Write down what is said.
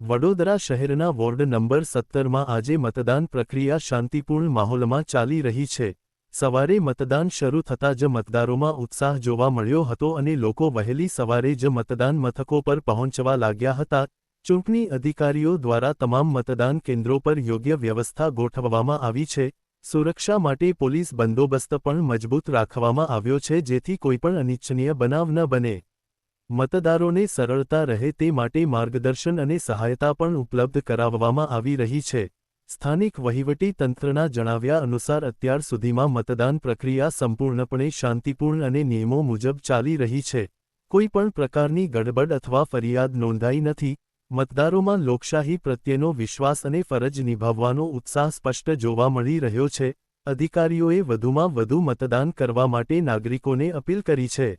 વડોદરા શહેરના ward number 17માં આજે મતદાન પ્રક્રિયા શાંતિપૂર્ણ માહોલમાં ચાલી રહી છે। સવારે મતદાન શરૂ થતાં જ મતદારોમાં ઉત્સાહ જોવા મળ્યો હતો અને લોકો વહેલી સવારે જ મતદાન મથકો પર પહોંચવા લાગ્યા હતા। ચૂંટણી અધિકારીઓ દ્વારા તમામ મતદાન કેન્દ્રો પર યોગ્ય વ્યવસ્થા ગોઠવવામાં આવી છે। સુરક્ષા માટે પોલીસ બંદોબસ્ત પણ મજબૂત રાખવામાં આવ્યો છે, જેથી કોઈપણ અનિચ્છનીય બનાવ ન બને। મતદારોને સરળતા રહે તે માટે માર્ગદર્શન અને સહાયતા પણ ઉપલબ્ધ કરાવવામાં આવી રહી છે। સ્થાનિક વહીવટી તંત્રના જણાવ્યા અનુસાર અત્યાર સુધીમાં મતદાન પ્રક્રિયા સંપૂર્ણપણે શાંતિપૂર્ણ અને નિયમો મુજબ ચાલી રહી છે। કોઈ પણ પ્રકારની ગડબડ અથવા ફરિયાદ નોંધાઈ નથી। મતદારોમાં લોકશાહી પ્રત્યેનો વિશ્વાસ અને ફરજ નિભાવવાનો ઉત્સાહ સ્પષ્ટ જોવા મળી રહ્યો છે। અધિકારીઓએ વધુમાં વધુ મતદાન કરવા માટે નાગરિકોને અપીલ કરી છે।